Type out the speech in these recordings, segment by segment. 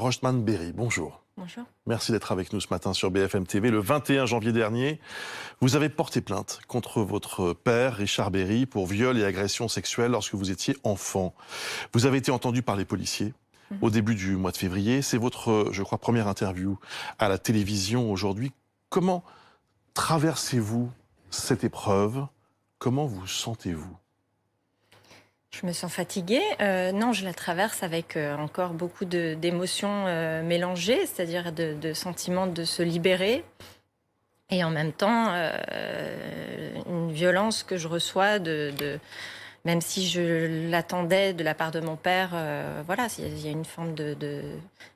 Rochtman-Berry, bonjour. Bonjour. Merci d'être avec nous ce matin sur BFM TV. Le 21 janvier dernier, vous avez porté plainte contre votre père, Richard Berry, pour viol et agression sexuelle lorsque vous étiez enfant. Vous avez été entendu par les policiers au début du mois de février. C'est votre, je crois, première interview à la télévision aujourd'hui. Comment traversez-vous cette épreuve? Comment vous sentez-vous? Je me sens fatiguée. Non, je la traverse avec encore beaucoup d'émotions mélangées, c'est-à-dire de sentiments de se libérer. Et en même temps, une violence que je reçois même si je l'attendais de la part de mon père, voilà, il y a une forme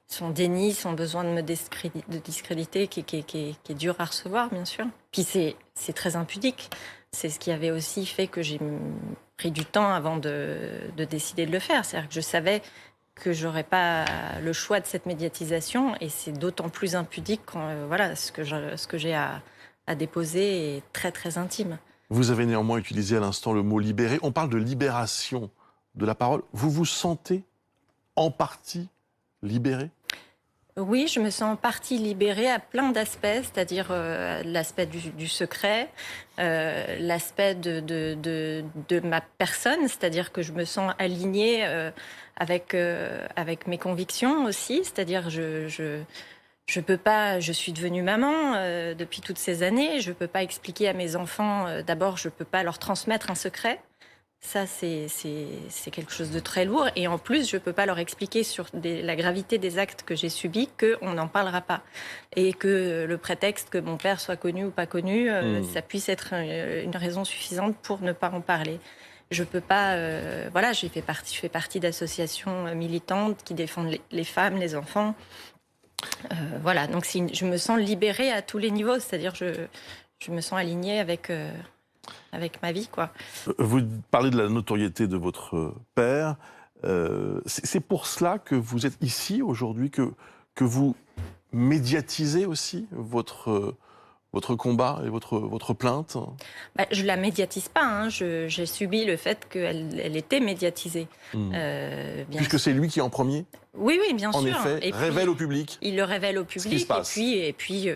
son déni, son besoin de me discréditer qui est dur à recevoir, bien sûr. Puis c'est très impudique. C'est ce qui avait aussi fait que j'ai pris du temps avant de décider de le faire. C'est-à-dire que je savais que j'aurais pas le choix de cette médiatisation, et c'est d'autant plus impudique quand voilà, ce que j'ai à déposer est très très intime. Vous avez néanmoins utilisé à l'instant le mot libéré. On parle de libération de la parole. Vous vous sentez en partie libéré? Oui, je me sens en partie libérée à plein d'aspects, c'est-à-dire l'aspect du secret, l'aspect de ma personne, c'est-à-dire que je me sens alignée avec mes convictions aussi, c'est-à-dire je peux pas, je suis devenue maman depuis toutes ces années, je peux pas expliquer à mes enfants, d'abord je peux pas leur transmettre un secret. Ça, c'est quelque chose de très lourd. Et en plus, je ne peux pas leur expliquer sur la gravité des actes que j'ai subis qu'on n'en parlera pas. Et que le prétexte que mon père soit connu ou pas connu, ça puisse être une raison suffisante pour ne pas en parler. Je peux pas... voilà, je fais partie d'associations militantes qui défendent les femmes, les enfants. Voilà, donc je me sens libérée à tous les niveaux. C'est-à-dire je me sens alignée avec ma vie, quoi. Vous parlez de la notoriété de votre père. C'est pour cela que vous êtes ici aujourd'hui, que vous médiatisez aussi votre combat et votre plainte? Je ne la médiatise pas, hein. J'ai subi le fait qu'elle était médiatisée. Puisque c'est lui qui en premier, Oui, oui, bien sûr. en effet, Et révèle puis, au public. il le révèle au Ce qui public. se passe. Et puis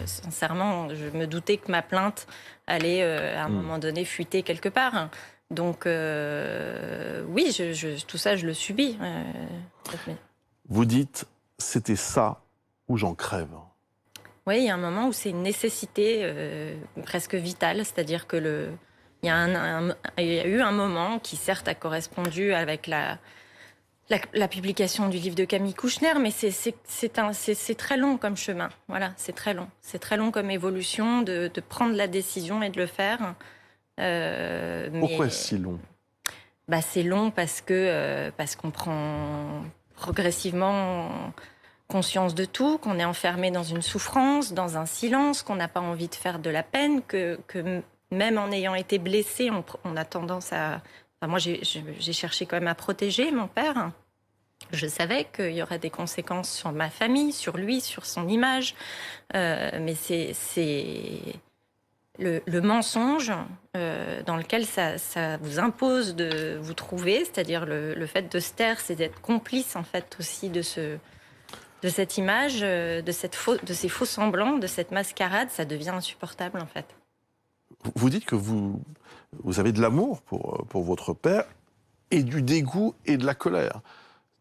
sincèrement, je me doutais que ma plainte allait à un moment donné fuiter quelque part. Donc oui, tout ça, je le subis. Vous dites, c'était ça ou j'en crève. Oui, il y a un moment où c'est une nécessité presque vitale, c'est-à-dire que il y a eu un moment qui certes a correspondu avec la publication du livre de Camille Kouchner, mais c'est très long comme chemin. Voilà, c'est très long. C'est très long comme évolution de prendre la décision et de le faire. Pourquoi est-ce si long? C'est long parce qu'on prend progressivement conscience de tout, qu'on est enfermé dans une souffrance, dans un silence, qu'on n'a pas envie de faire de la peine, que même en ayant été blessé, on a tendance à... Enfin, moi, j'ai cherché quand même à protéger mon père. Je savais qu'il y aurait des conséquences sur ma famille, sur lui, sur son image. Mais c'est le mensonge dans lequel ça vous impose de vous trouver, c'est-à-dire le fait de se taire, c'est d'être complice en fait aussi de cette image, de ces faux semblants, de cette mascarade. Ça devient insupportable en fait. Vous dites que vous avez de l'amour pour votre père et du dégoût et de la colère.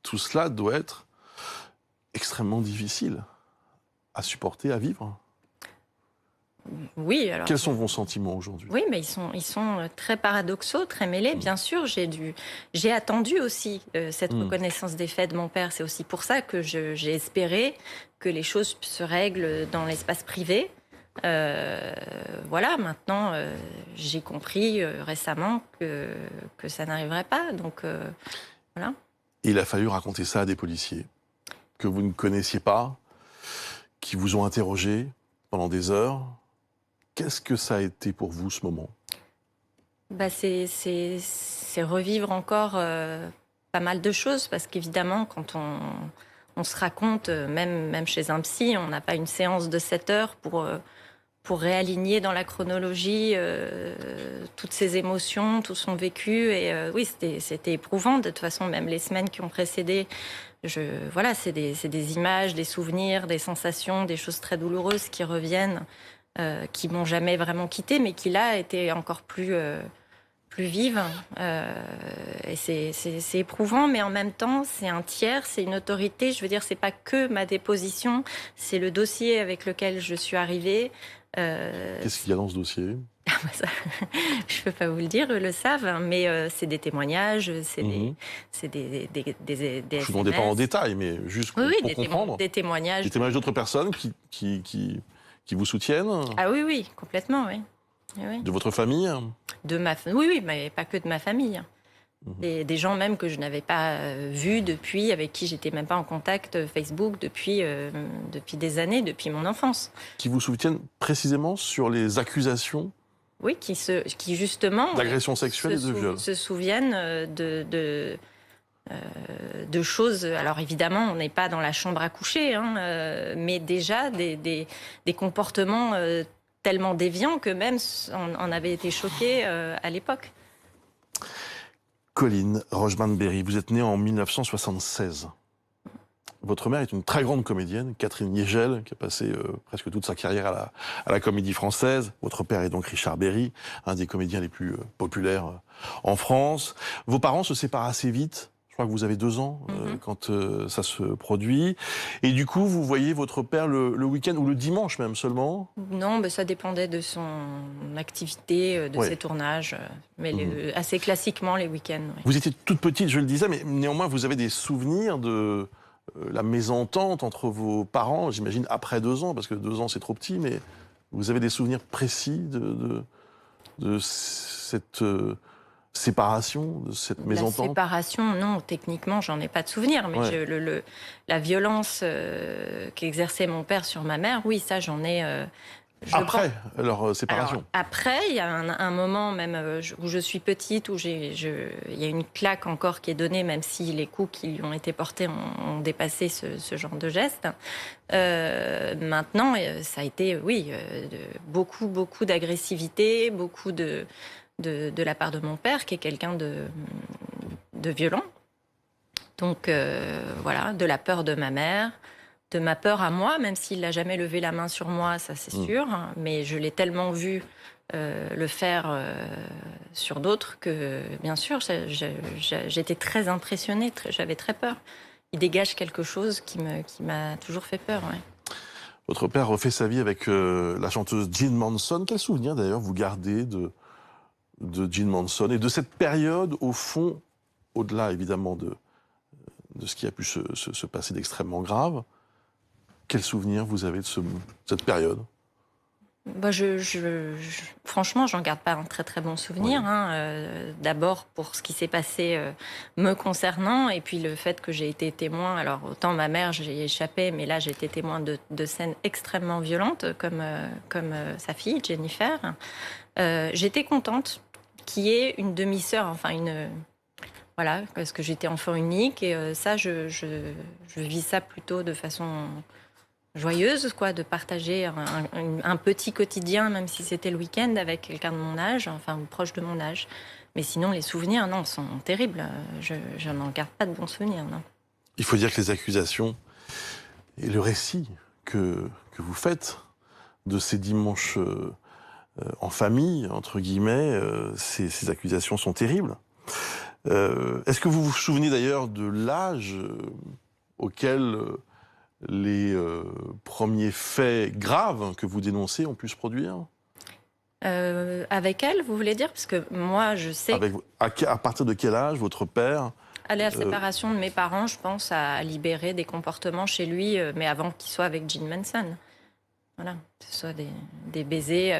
Tout cela doit être extrêmement difficile à supporter, à vivre. Oui, alors... Quels sont vos sentiments aujourd'hui? Oui, mais ils sont très paradoxaux, très mêlés. Bien sûr, j'ai attendu aussi cette reconnaissance des faits de mon père. C'est aussi pour ça que j'ai espéré que les choses se règlent dans l'espace privé. Voilà, maintenant, j'ai compris récemment que ça n'arriverait pas. Donc, voilà. Il a fallu raconter ça à des policiers que vous ne connaissiez pas, qui vous ont interrogé pendant des heures. Qu'est-ce que ça a été pour vous, ce moment? C'est revivre encore pas mal de choses, parce qu'évidemment, quand on se raconte, même chez un psy, on n'a pas une séance de 7 heures pour pour réaligner dans la chronologie toutes ses émotions, tout son vécu. Et oui, c'était éprouvant. De toute façon, même les semaines qui ont précédé, voilà, c'est des images, des souvenirs, des sensations, des choses très douloureuses qui reviennent, qui m'ont jamais vraiment quitté, mais qui là étaient encore plus vives. Et c'est éprouvant, mais en même temps, c'est un tiers, c'est une autorité. Je veux dire, c'est pas que ma déposition, c'est le dossier avec lequel je suis arrivée. Qu'est-ce qu'il y a dans ce dossier? Ça, je ne peux pas vous le dire, eux le savent, hein, mais c'est des témoignages, c'est des Je ne vous demandais SMS. pas en détail, mais juste pour comprendre. Des témoignages. Des témoignages d'autres personnes qui vous soutiennent? Ah oui, oui, complètement, oui. Oui. De votre famille? Oui, mais pas que de ma famille. Des gens même que je n'avais pas vus depuis, avec qui j'étais même pas en contact Facebook depuis des années, depuis mon enfance. Qui vous soutiennent précisément sur les accusations? Oui, qui justement d'agression sexuelle et de viol. Se souviennent de choses. Alors évidemment, on n'est pas dans la chambre à coucher, hein, mais déjà des comportements tellement déviants que même on avait été choqués à l'époque. Colline Rochebande-Berry, vous êtes née en 1976. Votre mère est une très grande comédienne, Catherine Niegel, qui a passé presque toute sa carrière à la Comédie Française. Votre père est donc Richard Berry, un des comédiens les plus populaires en France. Vos parents se séparent assez vite. Je crois que vous avez 2 ans quand ça se produit. Et du coup, vous voyez votre père le week-end ou le dimanche même seulement? Non, mais ça dépendait de son activité, de ses tournages. Mais assez classiquement, les week-ends. Oui. Vous étiez toute petite, je le disais, mais néanmoins, vous avez des souvenirs de la mésentente entre vos parents, j'imagine après 2 ans, parce que 2 ans c'est trop petit, mais vous avez des souvenirs précis de cette séparation, de cette mésentente? La séparation, non, techniquement, j'en ai pas de souvenir, mais la violence qu'exerçait mon père sur ma mère, oui, ça, j'en ai... Après leur séparation? Alors, après, il y a un moment même où je suis petite, où il y a une claque encore qui est donnée, même si les coups qui lui ont été portés ont dépassé ce genre de geste. Maintenant, ça a été, oui, beaucoup d'agressivité, beaucoup de la part de mon père, qui est quelqu'un de violent. Donc, voilà, de la peur de ma mère, de ma peur à moi, même s'il n'a jamais levé la main sur moi, ça c'est sûr, hein, mais je l'ai tellement vu le faire sur d'autres que, bien sûr, j'étais très impressionnée, j'avais très peur. Il dégage quelque chose qui m'a toujours fait peur. Ouais. Votre père refait sa vie avec la chanteuse Jean Manson. Quel souvenir d'ailleurs vous gardez de Jean Manson et de cette période, au fond, au-delà évidemment de ce qui a pu se passer d'extrêmement grave? Quel souvenir vous avez de cette période? Bah franchement, j'en garde pas un très très bon souvenir. Oui. Hein. D'abord pour ce qui s'est passé me concernant, et puis le fait que j'ai été témoin. Alors autant ma mère, j'ai échappé, mais là j'ai été témoin de scènes extrêmement violentes, comme sa fille Jennifer. J'étais contente qu'il y ait une demi-sœur, enfin voilà, parce que j'étais enfant unique, et ça je vis ça plutôt de façon joyeuse, quoi, de partager un petit quotidien, même si c'était le week-end, avec quelqu'un de mon âge, enfin, ou proche de mon âge. Mais sinon, les souvenirs, non, sont terribles. Je n'en garde pas de bons souvenirs, non. Il faut dire que les accusations et le récit que vous faites de ces dimanches en famille, entre guillemets, ces accusations sont terribles. Est-ce que vous vous souvenez d'ailleurs de l'âge auquel les premiers faits graves que vous dénoncez ont pu se produire? Avec elle, vous voulez dire? Parce que moi, je sais... À partir de quel âge votre père... À la séparation de mes parents, je pense, à libérer des comportements chez lui, mais avant qu'il soit avec Jean Manson. Voilà, que ce soit des baisers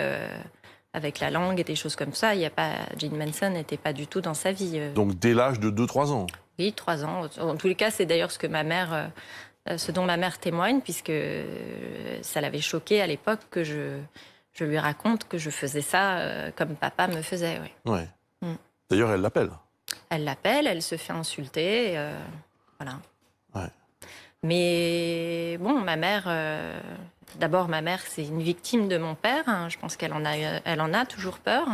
avec la langue et des choses comme ça. Jean Manson n'était pas du tout dans sa vie. Donc dès l'âge de 2-3 ans? Oui, 3 ans. En tous les cas, c'est d'ailleurs ce dont ma mère témoigne, puisque ça l'avait choquée à l'époque que je lui raconte que je faisais ça comme papa me faisait. Oui. Ouais. D'ailleurs, elle l'appelle. Elle l'appelle, elle se fait insulter, voilà. Ouais. Mais bon, ma mère d'abord, ma mère, c'est une victime de mon père. Je pense qu'elle elle en a toujours peur.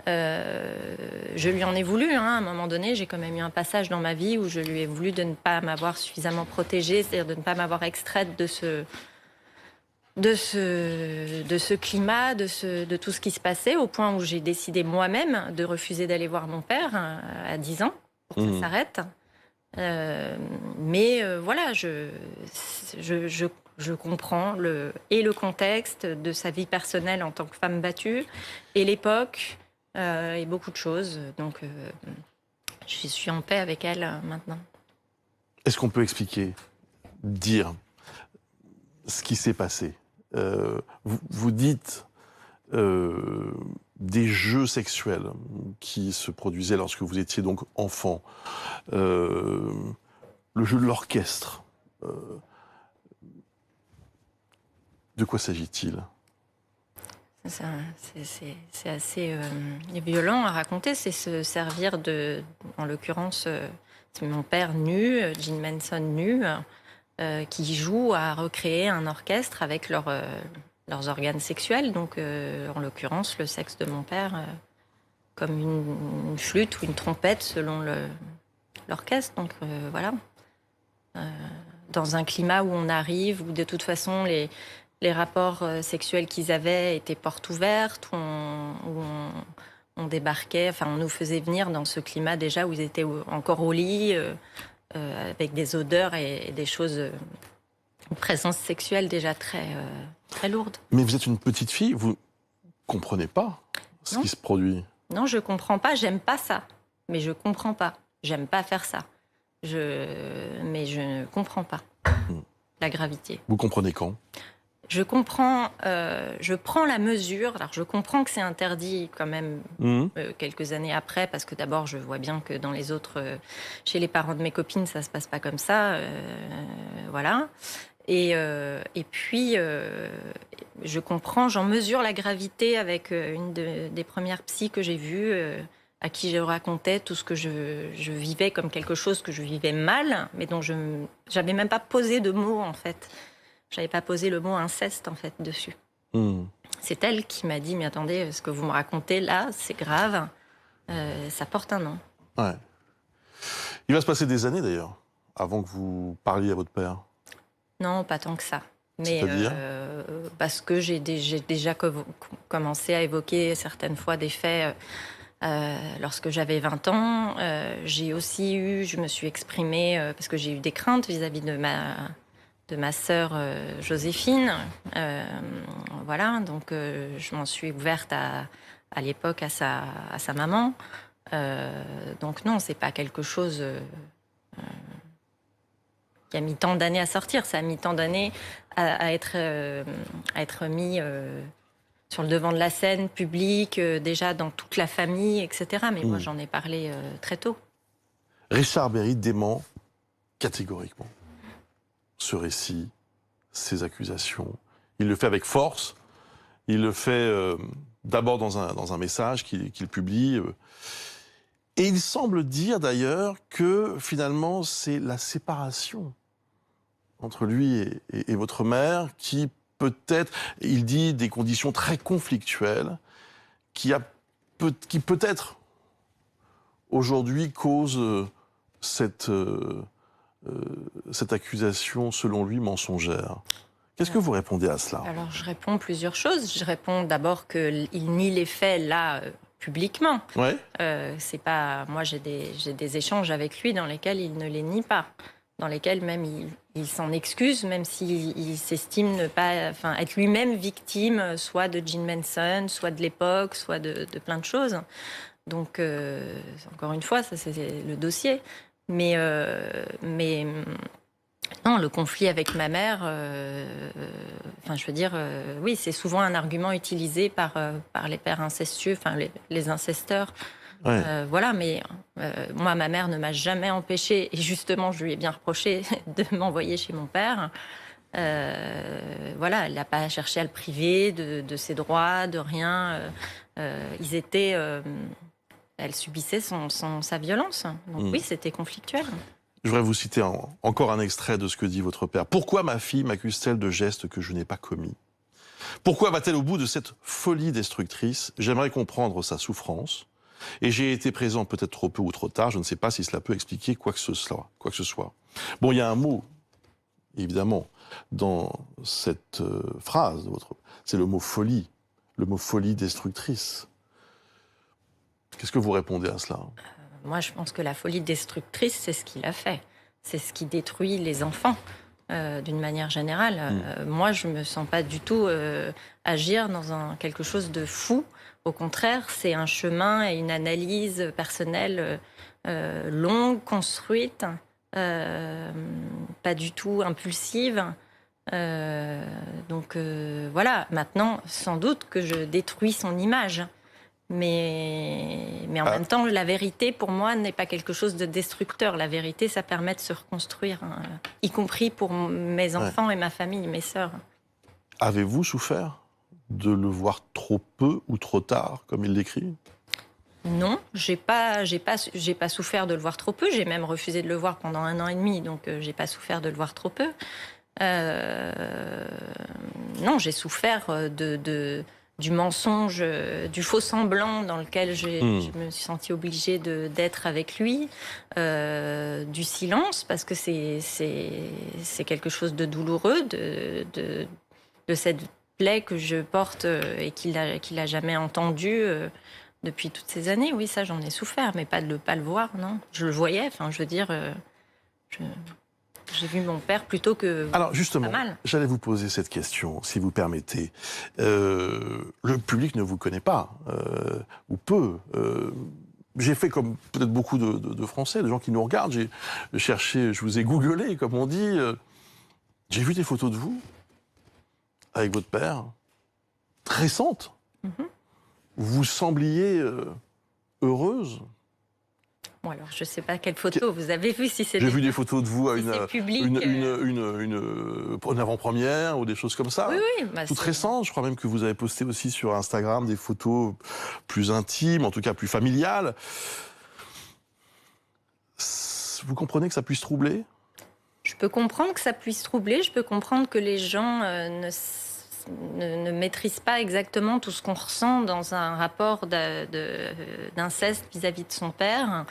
Je lui en ai voulu. À un moment donné, j'ai quand même eu un passage dans ma vie où je lui ai voulu de ne pas m'avoir suffisamment protégée, c'est-à-dire de ne pas m'avoir extraite de ce climat, de tout ce qui se passait, au point où j'ai décidé moi-même de refuser d'aller voir mon père à 10 ans, pour que ça s'arrête. Voilà, je comprends le contexte de sa vie personnelle en tant que femme battue, et l'époque, et beaucoup de choses. Donc, je suis en paix avec elle maintenant. Est-ce qu'on peut expliquer, dire ce qui s'est passé? Vous dites des jeux sexuels qui se produisaient lorsque vous étiez donc enfant, le jeu de l'orchestre. De quoi s'agit-il? C'est assez violent à raconter. C'est se servir en l'occurrence, c'est mon père nu, Gene Manson nu, qui joue à recréer un orchestre avec leurs organes sexuels. Donc, en l'occurrence, le sexe de mon père, comme une flûte ou une trompette selon l'orchestre. Donc, voilà. Dans un climat où on arrive, où de toute façon, les rapports sexuels qu'ils avaient étaient portes ouvertes, où on débarquait, enfin on nous faisait venir dans ce climat déjà où ils étaient encore au lit, avec des odeurs et des choses, une présence sexuelle déjà très lourde. Mais vous êtes une petite fille, vous comprenez pas ce qui se produit? Non, je comprends pas, j'aime pas ça. Mais je comprends pas. J'aime pas faire ça. Mais je ne comprends pas la gravité. Vous comprenez quand? Je comprends, je prends la mesure. Alors, je comprends que c'est interdit quand même quelques années après, parce que d'abord, je vois bien que dans les autres, chez les parents de mes copines, ça se passe pas comme ça. Voilà. Et puis, je comprends, j'en mesure la gravité avec une des premières psys que j'ai vues, à qui je racontais tout ce que je vivais comme quelque chose que je vivais mal, mais dont je n'avais même pas posé de mots, en fait. J'avais pas posé le mot inceste, en fait, dessus. C'est elle qui m'a dit, mais attendez, ce que vous me racontez là, c'est grave, ça porte un nom. Ouais. Il va se passer des années, d'ailleurs, avant que vous parliez à votre père. Non, pas tant que ça. Mais c'est-à-dire parce que j'ai déjà commencé à évoquer certaines fois des faits lorsque j'avais 20 ans. J'ai aussi je me suis exprimée, parce que j'ai eu des craintes vis-à-vis de ma sœur Joséphine. Voilà, donc je m'en suis ouverte à l'époque à sa maman. Donc non, c'est pas quelque chose qui a mis tant d'années à sortir. Ça a mis tant d'années à être mis sur le devant de la scène publique, déjà dans toute la famille, etc. Mais moi, j'en ai parlé très tôt. Richard Berry dément catégoriquement ce récit, ces accusations. Il le fait avec force. Il le fait d'abord dans un message qu'il publie. Et il semble dire d'ailleurs que finalement c'est la séparation entre lui et votre mère qui peut-être, il dit des conditions très conflictuelles, qui peut-être aujourd'hui cause cette accusation selon lui mensongère. Qu'est-ce que vous répondez à cela? Alors je réponds plusieurs choses. Je réponds d'abord qu'il nie les faits là publiquement. Ouais. C'est pas, moi j'ai des échanges avec lui dans lesquels il ne les nie pas, dans lesquels même il s'en excuse, même s'il s'estime ne pas, enfin, être lui-même victime, soit de Gene Manson, soit de l'époque, soit de plein de choses. Donc encore une fois, ça c'est le dossier. Mais non, le conflit avec ma mère, enfin, je veux dire, oui, c'est souvent un argument utilisé par les pères incestueux, enfin les incesteurs. Ouais. Voilà, mais moi, ma mère ne m'a jamais empêchée, et justement, je lui ai bien reproché de m'envoyer chez mon père. Voilà, elle n'a pas cherché à le priver de ses droits, de rien. Ils étaient... elle subissait sa violence. Donc oui, c'était conflictuel. Je voudrais vous citer encore un extrait de ce que dit votre père. Pourquoi ma fille m'accuse-t-elle de gestes que je n'ai pas commis? Pourquoi va-t-elle au bout de cette folie destructrice? J'aimerais comprendre sa souffrance. Et j'ai été présent peut-être trop peu ou trop tard. Je ne sais pas si cela peut expliquer quoi que ce soit. Bon, il y a un mot, évidemment, dans cette phrase de votre... C'est le mot folie. Le mot folie destructrice. Qu'est-ce que vous répondez à cela? Moi, je pense que la folie destructrice, c'est ce qu'il a fait. C'est ce qui détruit les enfants, d'une manière générale. Moi, je ne me sens pas du tout agir dans quelque chose de fou. Au contraire, c'est un chemin et une analyse personnelle longue, construite, pas du tout impulsive. Donc voilà, maintenant, sans doute que je détruis son image. Mais en même temps, la vérité, pour moi, n'est pas quelque chose de destructeur. La vérité, ça permet de se reconstruire, hein, y compris pour mes enfants et ma famille, mes sœurs. Avez-vous souffert de le voir trop peu ou trop tard, comme il l'écrit? Non, j'ai pas souffert de le voir trop peu. J'ai même refusé de le voir pendant 1 an et demi, donc j'ai pas souffert de le voir trop peu. Non, j'ai souffert du mensonge, du faux semblant dans lequel je me suis sentie obligée d'être avec lui, du silence, parce que c'est quelque chose de douloureux, de cette plaie que je porte et qu'il a jamais entendue depuis toutes ces années. Oui, ça, j'en ai souffert, mais pas de pas le voir, non. Je le voyais, enfin, je veux dire... J'ai vu mon père plutôt que... Alors justement, j'allais vous poser cette question, si vous permettez. Le public ne vous connaît pas, ou peu. J'ai fait comme peut-être beaucoup de Français, de gens qui nous regardent. J'ai cherché, je vous ai googlé, comme on dit. J'ai vu des photos de vous, avec votre père, récentes. Vous sembliez heureuse. Bon, alors, je ne sais pas quelle photo vous avez vu, si c'est... J'ai vu des photos de vous à une avant-première ou des choses comme ça. Oui, oui. Bah, toutes récentes. Je crois même que vous avez posté aussi sur Instagram des photos plus intimes, en tout cas plus familiales. Vous comprenez que ça puisse troubler? Je peux comprendre que ça puisse troubler. Je peux comprendre que les gens ne maîtrise pas exactement tout ce qu'on ressent dans un rapport d'inceste vis-à-vis de son père.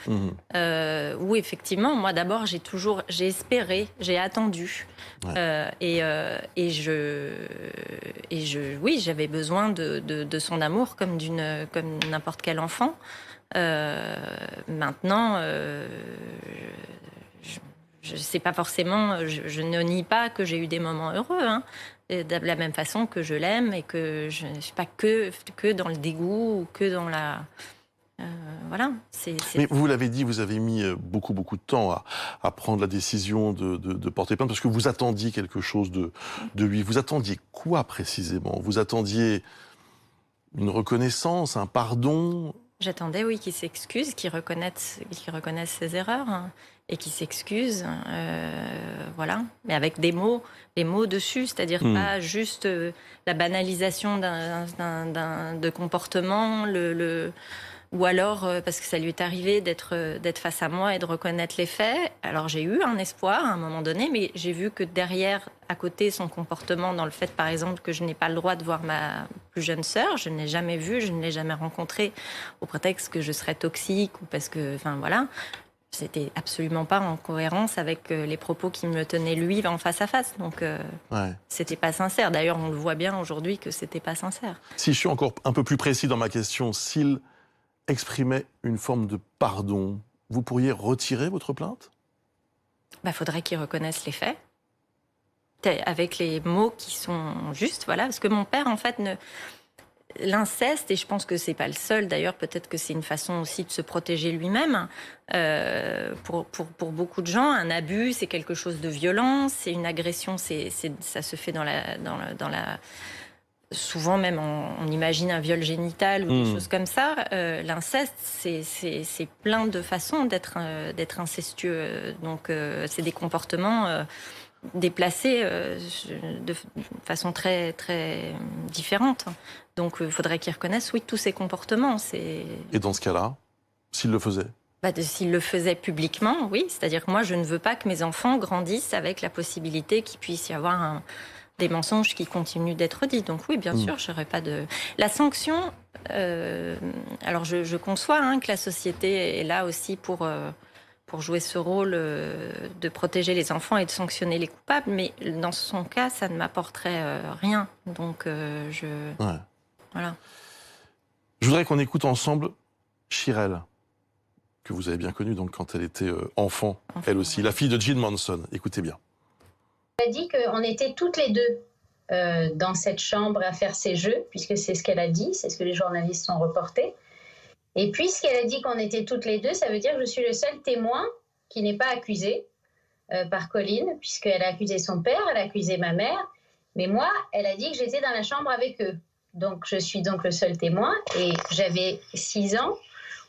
Où effectivement, moi d'abord, j'ai espéré, j'ai attendu. Oui, j'avais besoin de son amour comme n'importe quel enfant. Maintenant, je sais pas forcément, je ne nie pas que j'ai eu des moments heureux, hein, de la même façon que je l'aime et que je ne suis pas que dans le dégoût ou que dans la... voilà. Mais vous l'avez dit, vous avez mis beaucoup de temps à prendre la décision de porter plainte parce que vous attendiez quelque chose de lui. Vous attendiez quoi précisément? Vous attendiez une reconnaissance, un pardon? J'attendais, oui, qu'il s'excuse, qu'il reconnaisse ses erreurs, hein, et qu'il s'excuse, voilà. Mais avec des mots dessus, c'est-à-dire pas juste la banalisation de comportement, ou alors parce que ça lui est arrivé d'être face à moi et de reconnaître les faits. Alors j'ai eu un espoir à un moment donné, mais j'ai vu que derrière, à côté, son comportement dans le fait, par exemple, que je n'ai pas le droit de voir ma plus jeune sœur, je ne l'ai jamais vue, je ne l'ai jamais rencontrée au prétexte que je serais toxique ou parce que, enfin voilà, c'était absolument pas en cohérence avec les propos qu'il me tenait lui en face à face. Donc c'était pas sincère. D'ailleurs, on le voit bien aujourd'hui que c'était pas sincère. Si je suis encore un peu plus précis dans ma question, s'il exprimait une forme de pardon, vous pourriez retirer votre plainte? Faudrait qu'il reconnaisse les faits, avec les mots qui sont justes, voilà. Parce que mon père, en fait, l'inceste, et je pense que c'est pas le seul, d'ailleurs, peut-être que c'est une façon aussi de se protéger lui-même. Pour beaucoup de gens, un abus, c'est quelque chose de violent, c'est une agression, ça se fait dans la souvent même, on imagine un viol génital ou des choses comme ça. L'inceste, c'est plein de façons d'être incestueux. Donc, c'est des comportements déplacés de façon très, très différente. Donc, il faudrait qu'ils reconnaissent, oui, tous ces comportements. Et dans ce cas-là, s'il le faisait? S'il le faisait publiquement, oui. C'est-à-dire que moi, je ne veux pas que mes enfants grandissent avec la possibilité qu'il puisse y avoir des mensonges qui continuent d'être dits. Donc oui, bien sûr, je n'aurais pas de... La sanction, alors je conçois que la société est là aussi pour jouer ce rôle de protéger les enfants et de sanctionner les coupables, mais dans son cas, ça ne m'apporterait rien. Donc voilà. Je voudrais qu'on écoute ensemble Shirelle, que vous avez bien connue donc, quand elle était enfant, elle aussi, la fille de Jim Manson. Écoutez bien. Elle a dit qu'on était toutes les deux dans cette chambre à faire ces jeux, puisque c'est ce qu'elle a dit, c'est ce que les journalistes ont reporté. Et puisqu'elle a dit qu'on était toutes les deux, ça veut dire que je suis le seul témoin qui n'est pas accusé par Colin, puisqu'elle a accusé son père, elle a accusé ma mère, mais moi, elle a dit que j'étais dans la chambre avec eux. Donc je suis donc le seul témoin, et j'avais 6 ans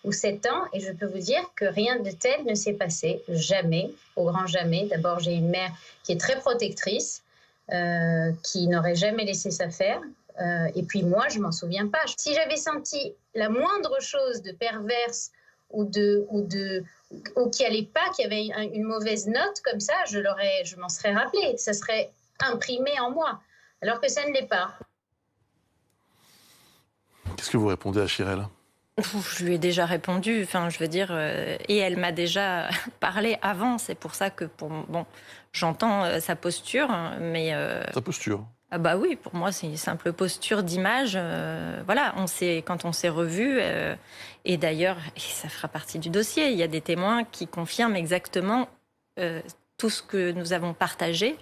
ou 7 ans, et je peux vous dire que rien de tel ne s'est passé, jamais, au grand jamais. D'abord, j'ai une mère qui est très protectrice, qui n'aurait jamais laissé ça faire, et puis moi, je m'en souviens pas. Si j'avais senti la moindre chose de perverse ou qui allait pas, qui avait une mauvaise note comme ça, je m'en serais rappelé, ça serait imprimé en moi, alors que ça ne l'est pas. Qu'est-ce que vous répondez à Shirelle ? Je lui ai déjà répondu, je veux dire, et elle m'a déjà parlé avant, c'est pour ça que, j'entends sa posture, mais... Sa posture ? Ah bah oui, pour moi, c'est une simple posture d'image. Voilà, quand on s'est revus, et d'ailleurs, et ça fera partie du dossier, il y a des témoins qui confirment exactement tout ce que nous avons partagé,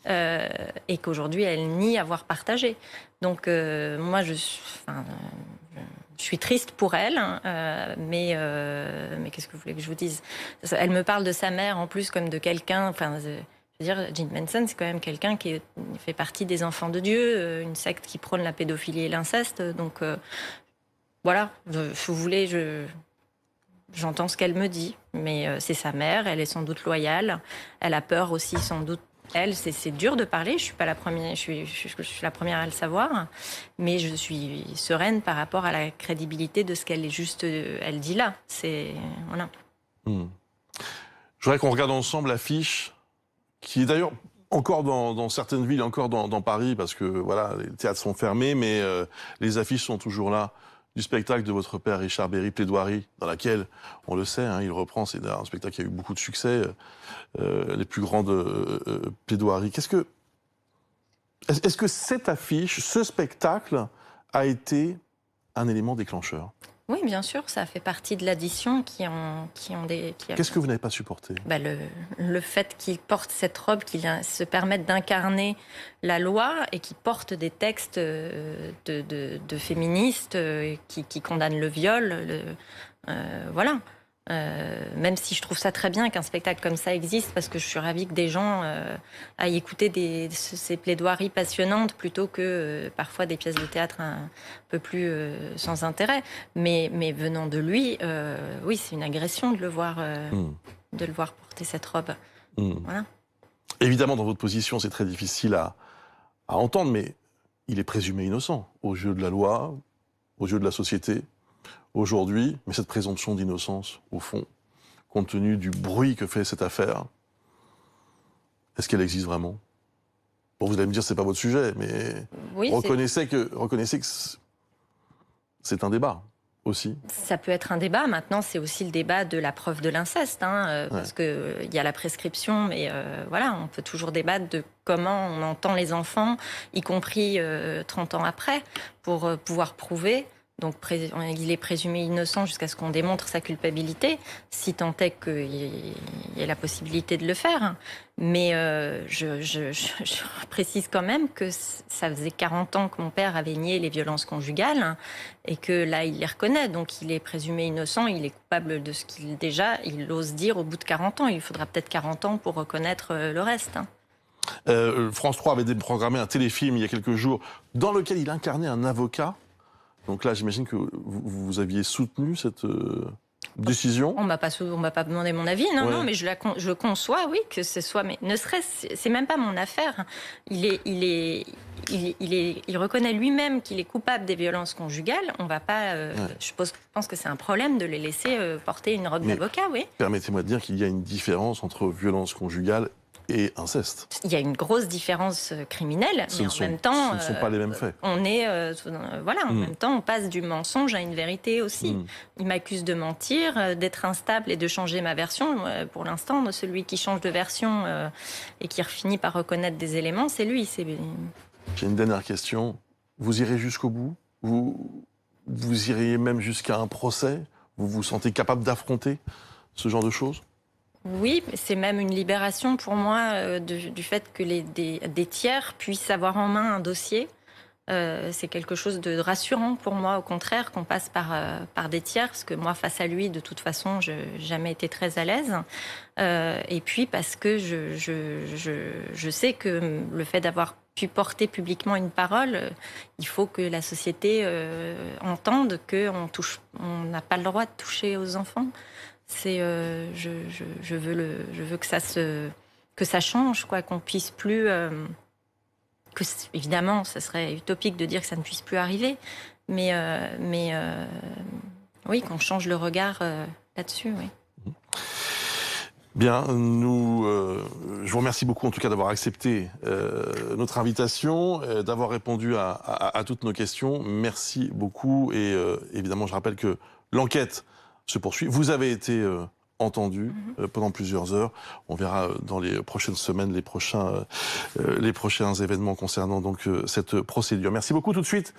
et qu'aujourd'hui, elle nie avoir partagé. Donc, moi, je suis triste pour elle, mais qu'est-ce que vous voulez que je vous dise ? Elle me parle de sa mère en plus comme de quelqu'un. Je veux dire, Jim Manson, c'est quand même quelqu'un qui fait partie des enfants de Dieu, une secte qui prône la pédophilie et l'inceste. Donc voilà, si vous voulez, j'entends ce qu'elle me dit, mais c'est sa mère, elle est sans doute loyale, elle a peur aussi sans doute. Elle, c'est dur de parler, je suis pas la première, je suis la première à le savoir, mais je suis sereine par rapport à la crédibilité de ce qu'elle elle dit là. Voilà. Je voudrais qu'on regarde ensemble l'affiche, qui est d'ailleurs encore dans certaines villes, encore dans Paris, parce que voilà, les théâtres sont fermés, mais les affiches sont toujours là, du spectacle de votre père Richard Berry, Plaidoirie, dans laquelle, on le sait, il reprend, c'est un spectacle qui a eu beaucoup de succès, les plus grandes plaidoiries. Est-ce que cette affiche, ce spectacle, a été un élément déclencheur ? Oui, bien sûr, ça fait partie de l'addition Qu'est-ce que vous n'avez pas supporté ? Le fait qu'il porte cette robe, qu'il se permette d'incarner la loi et qu'il porte des textes de féministes qui condamnent le viol. Voilà. Même si je trouve ça très bien qu'un spectacle comme ça existe, parce que je suis ravie que des gens aillent écouter ces plaidoiries passionnantes plutôt que parfois des pièces de théâtre un peu plus sans intérêt. Mais venant de lui, oui, c'est une agression de le voir porter cette robe. Voilà. Évidemment, dans votre position, c'est très difficile à entendre, mais il est présumé innocent aux yeux de la loi, aux yeux de la société. Aujourd'hui, mais cette présomption d'innocence, au fond, compte tenu du bruit que fait cette affaire, est-ce qu'elle existe vraiment ? Bon, vous allez me dire, c'est pas votre sujet, mais oui, reconnaissez que c'est un débat aussi. Ça peut être un débat. Maintenant, c'est aussi le débat de la preuve de l'inceste, parce qu'il y a la prescription, mais voilà, on peut toujours débattre de comment on entend les enfants, y compris 30 ans après, pour pouvoir prouver. Donc, il est présumé innocent jusqu'à ce qu'on démontre sa culpabilité, si tant est qu'il y ait la possibilité de le faire. Mais je précise quand même que ça faisait 40 ans que mon père avait nié les violences conjugales et que là, il les reconnaît. Donc, il est présumé innocent, il est coupable de ce il ose dire au bout de 40 ans. Il faudra peut-être 40 ans pour reconnaître le reste. France 3 avait déprogrammé un téléfilm il y a quelques jours dans lequel il incarnait un avocat. Donc là, j'imagine que vous aviez soutenu cette... Décision. On m'a pas demandé mon avis, non, Ouais. non, mais je conçois, oui, que ce soit, mais ne serait-ce, c'est même pas mon affaire. Il reconnaît lui-même qu'il est coupable des violences conjugales. On va pas, je pense que c'est un problème de les laisser porter une robe d'avocat, oui. Permettez-moi de dire qu'il y a une différence entre violence conjugale et inceste. Il y a une grosse différence criminelle, mais en même temps, ce ne sont pas les mêmes faits. on est, en même temps, on passe du mensonge à une vérité aussi. Il m'accuse de mentir, d'être instable et de changer ma version. Pour l'instant, celui qui change de version et qui finit par reconnaître des éléments, c'est lui. J'ai une dernière question. Vous irez jusqu'au bout? Vous iriez même jusqu'à un procès? Vous vous sentez capable d'affronter ce genre de choses? Oui, c'est même une libération pour moi du fait que des tiers puissent avoir en main un dossier. C'est quelque chose de rassurant pour moi, au contraire, qu'on passe par des tiers, parce que moi, face à lui, de toute façon, je n'ai jamais été très à l'aise. Et puis parce que je sais que le fait d'avoir pu porter publiquement une parole, il faut que la société entende qu'on n'a pas le droit de toucher aux enfants. Je veux que ça change, quoi, qu'on puisse plus. Évidemment, ça serait utopique de dire que ça ne puisse plus arriver, mais oui, qu'on change le regard là-dessus, oui. Bien, je vous remercie beaucoup en tout cas d'avoir accepté notre invitation, d'avoir répondu à toutes nos questions. Merci beaucoup et évidemment, je rappelle que l'enquête se poursuit. Vous avez été entendu pendant plusieurs heures. On verra dans les prochaines semaines les prochains événements concernant donc cette procédure. Merci beaucoup. Tout de suite.